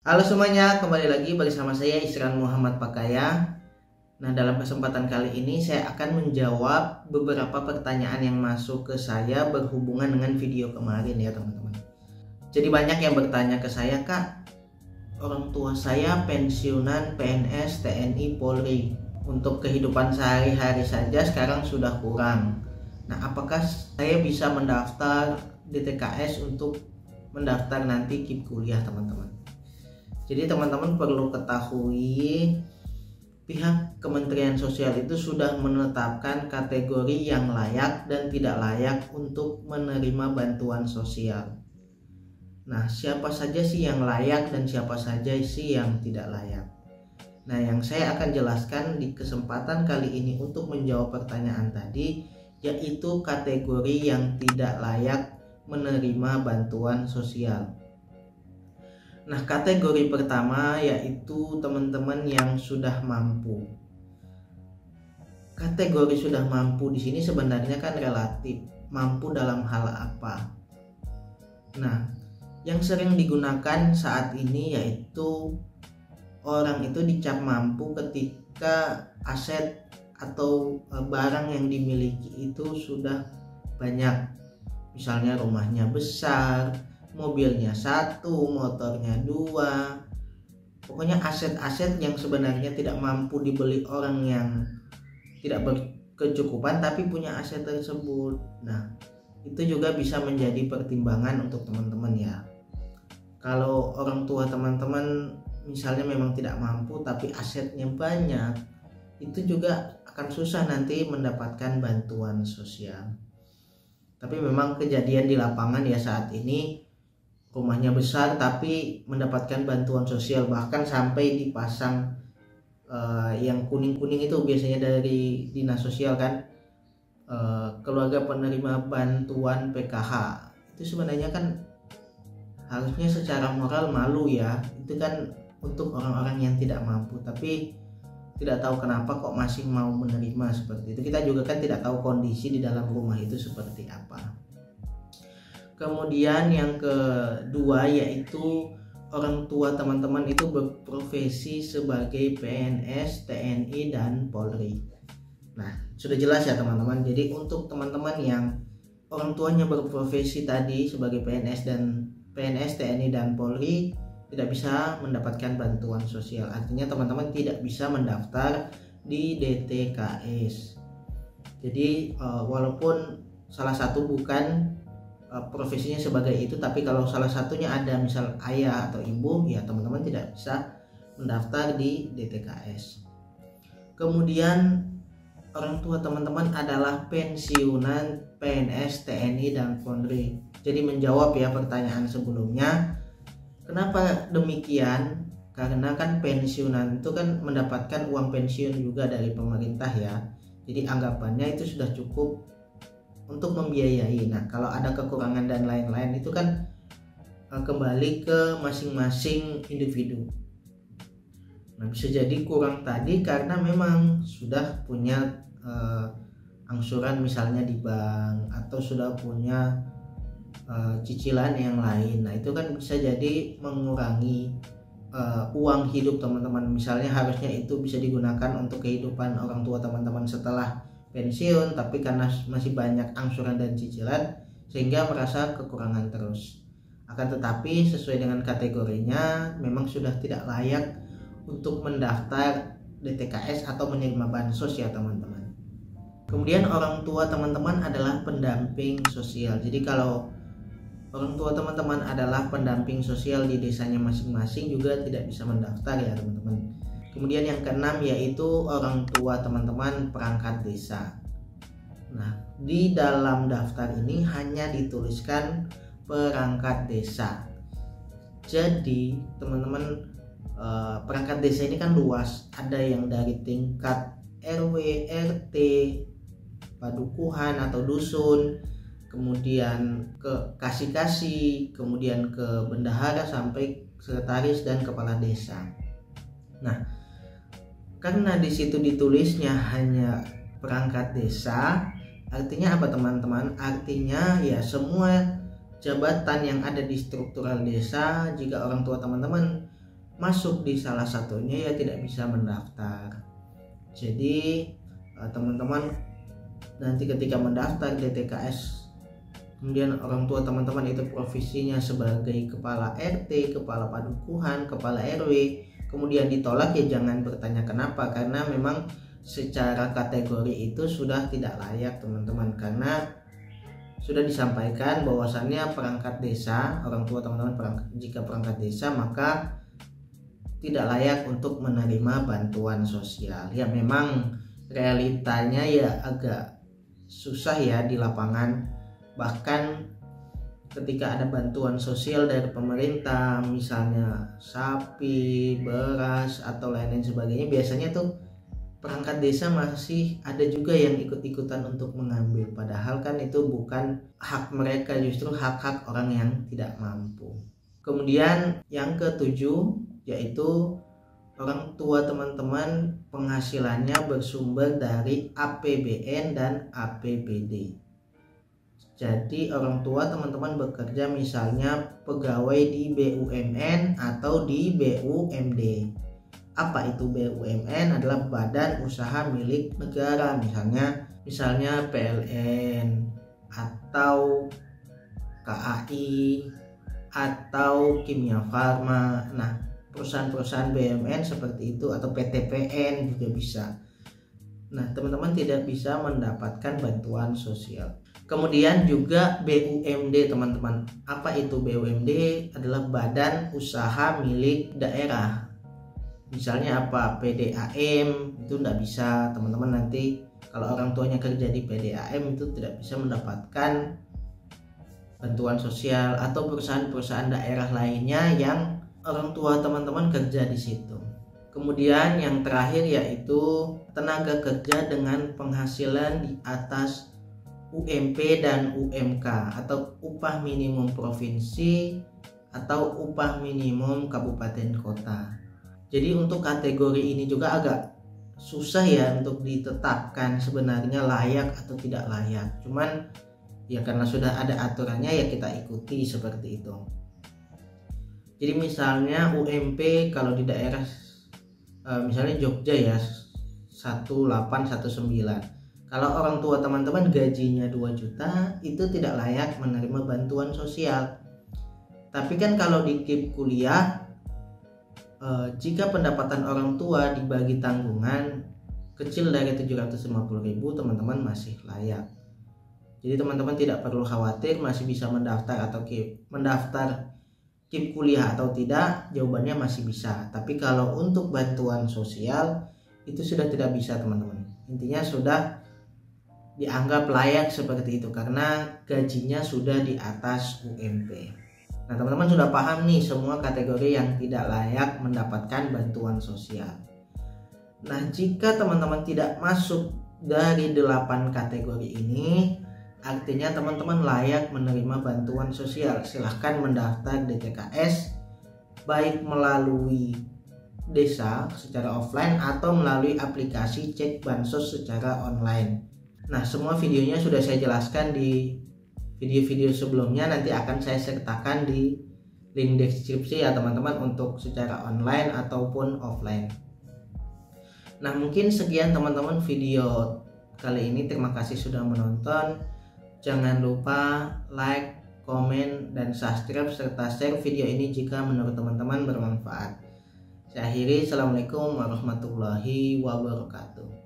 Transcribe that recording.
Halo semuanya, kembali lagi bersama saya Isran Muhammad Pakaya. Nah, dalam kesempatan kali ini saya akan menjawab beberapa pertanyaan yang masuk ke saya berhubungan dengan video kemarin ya teman-teman. Jadi banyak yang bertanya ke saya, Kak, orang tua saya pensiunan PNS, TNI, Polri. Untuk kehidupan sehari-hari saja sekarang sudah kurang. Nah, apakah saya bisa mendaftar DTKS untuk mendaftar nanti KIP kuliah teman-teman? Jadi teman-teman perlu ketahui, pihak Kementerian Sosial itu sudah menetapkan kategori yang layak dan tidak layak untuk menerima bantuan sosial. Nah, siapa saja sih yang layak dan siapa saja sih yang tidak layak? Nah, yang saya akan jelaskan di kesempatan kali ini untuk menjawab pertanyaan tadi, yaitu kategori yang tidak layak menerima bantuan sosial. Nah, kategori pertama yaitu teman-teman yang sudah mampu. Kategori sudah mampu di sini sebenarnya kan relatif, mampu dalam hal apa? Nah, yang sering digunakan saat ini yaitu orang itu dicap mampu ketika aset atau barang yang dimiliki itu sudah banyak. Misalnya rumahnya besar, mobilnya 1, motornya 2. Pokoknya aset-aset yang sebenarnya tidak mampu dibeli orang yang tidak berkecukupan tapi punya aset tersebut. Nah, itu juga bisa menjadi pertimbangan untuk teman-teman ya. Kalau orang tua teman-teman misalnya memang tidak mampu tapi asetnya banyak, itu juga akan susah nanti mendapatkan bantuan sosial. Tapi memang kejadian di lapangan ya saat ini, rumahnya besar tapi mendapatkan bantuan sosial, bahkan sampai dipasang yang kuning-kuning itu biasanya dari dinas sosial kan, keluarga penerima bantuan PKH. Itu sebenarnya kan harusnya secara moral malu ya, itu kan untuk orang-orang yang tidak mampu, tapi tidak tahu kenapa kok masih mau menerima seperti itu. Kita juga kan tidak tahu kondisi di dalam rumah itu seperti apa. Kemudian yang kedua yaitu orang tua teman-teman itu berprofesi sebagai PNS, TNI, dan Polri. Nah, sudah jelas ya teman-teman. Jadi untuk teman-teman yang orang tuanya berprofesi tadi sebagai PNS, TNI, dan Polri tidak bisa mendapatkan bantuan sosial. Artinya teman-teman tidak bisa mendaftar di DTKS. Jadi walaupun salah satu bukan profesinya sebagai itu, tapi kalau salah satunya ada misal ayah atau ibu, ya teman-teman tidak bisa mendaftar di DTKS. Kemudian orang tua teman-teman adalah pensiunan PNS, TNI, dan Polri. Jadi menjawab ya pertanyaan sebelumnya, kenapa demikian? Karena kan pensiunan itu kan mendapatkan uang pensiun juga dari pemerintah ya. Jadi anggapannya itu sudah cukup untuk membiayai. Nah, kalau ada kekurangan dan lain-lain itu kan kembali ke masing-masing individu. Nah, bisa jadi kurang tadi karena memang sudah punya angsuran misalnya di bank atau sudah punya cicilan yang lain. Nah, itu kan bisa jadi mengurangi uang hidup teman-teman. Misalnya harusnya itu bisa digunakan untuk kehidupan orang tua teman-teman setelah pensiun, tapi karena masih banyak angsuran dan cicilan sehingga merasa kekurangan terus. Akan tetapi sesuai dengan kategorinya memang sudah tidak layak untuk mendaftar DTKS atau menerima bansos ya teman-teman. Kemudian orang tua teman-teman adalah pendamping sosial. Jadi kalau orang tua teman-teman adalah pendamping sosial di desanya masing-masing juga tidak bisa mendaftar ya teman-teman. Kemudian yang keenam yaitu orang tua teman-teman perangkat desa. Nah, di dalam daftar ini hanya dituliskan perangkat desa. Jadi teman-teman, perangkat desa ini kan luas. Ada yang dari tingkat RW, RT, padukuhan atau dusun, kemudian ke kasih-kasih, kemudian ke bendahara sampai sekretaris dan kepala desa. Nah, karena di situ ditulisnya hanya perangkat desa, artinya apa teman-teman? Artinya ya semua jabatan yang ada di struktural desa, jika orang tua teman-teman masuk di salah satunya ya tidak bisa mendaftar. Jadi teman-teman nanti ketika mendaftar di TKS, kemudian orang tua teman-teman itu profesinya sebagai kepala RT, kepala padukuhan, kepala RW, kemudian ditolak, ya jangan bertanya kenapa, karena memang secara kategori itu sudah tidak layak teman-teman, karena sudah disampaikan bahwasannya perangkat desa, orang tua teman-teman jika perangkat desa maka tidak layak untuk menerima bantuan sosial. Ya memang realitanya ya agak susah ya di lapangan, bahkan ketika ada bantuan sosial dari pemerintah misalnya sapi, beras atau lain-lain sebagainya, biasanya tuh perangkat desa masih ada juga yang ikut-ikutan untuk mengambil, padahal kan itu bukan hak mereka, justru hak-hak orang yang tidak mampu. Kemudian yang ketujuh yaitu orang tua teman-teman penghasilannya bersumber dari APBN dan APBD. Jadi orang tua teman-teman bekerja misalnya pegawai di BUMN atau di BUMD. Apa itu BUMN? Adalah badan usaha milik negara, misalnya PLN atau KAI atau Kimia Farma. Nah, perusahaan-perusahaan BUMN seperti itu atau PTPN juga bisa. Nah, teman-teman tidak bisa mendapatkan bantuan sosial. Kemudian juga BUMD teman-teman. Apa itu BUMD? Adalah badan usaha milik daerah. Misalnya apa? PDAM itu tidak bisa teman-teman, nanti kalau orang tuanya kerja di PDAM itu tidak bisa mendapatkan bantuan sosial, atau perusahaan-perusahaan daerah lainnya yang orang tua teman-teman kerja di situ. Kemudian yang terakhir yaitu tenaga kerja dengan penghasilan di atas UMP dan UMK atau upah minimum provinsi atau upah minimum kabupaten kota. Jadi untuk kategori ini juga agak susah ya untuk ditetapkan sebenarnya layak atau tidak layak. Cuman ya karena sudah ada aturannya ya kita ikuti seperti itu. Jadi misalnya UMP kalau di daerah misalnya Jogja ya 1819. Kalau orang tua teman-teman gajinya 2 juta itu tidak layak menerima bantuan sosial. Tapi kan kalau di KIP kuliah, jika pendapatan orang tua dibagi tanggungan kecil dari 750.000, teman-teman masih layak. Jadi teman-teman tidak perlu khawatir masih bisa mendaftar atau mendaftar KIP kuliah atau tidak, jawabannya masih bisa. Tapi kalau untuk bantuan sosial itu sudah tidak bisa teman-teman. Intinya sudah dianggap layak seperti itu karena gajinya sudah di atas UMP. Nah, teman-teman sudah paham nih semua kategori yang tidak layak mendapatkan bantuan sosial. Nah, jika teman-teman tidak masuk dari 8 kategori ini, artinya teman-teman layak menerima bantuan sosial. Silahkan mendaftar di TKS baik melalui desa secara offline atau melalui aplikasi cek bansos secara online. Nah, semua videonya sudah saya jelaskan di video-video sebelumnya, nanti akan saya sertakan di link deskripsi ya teman-teman untuk secara online ataupun offline. Nah, mungkin sekian teman-teman video kali ini. Terima kasih sudah menonton. Jangan lupa like, komen, dan subscribe serta share video ini jika menurut teman-teman bermanfaat. Saya akhiri, assalamualaikum warahmatullahi wabarakatuh.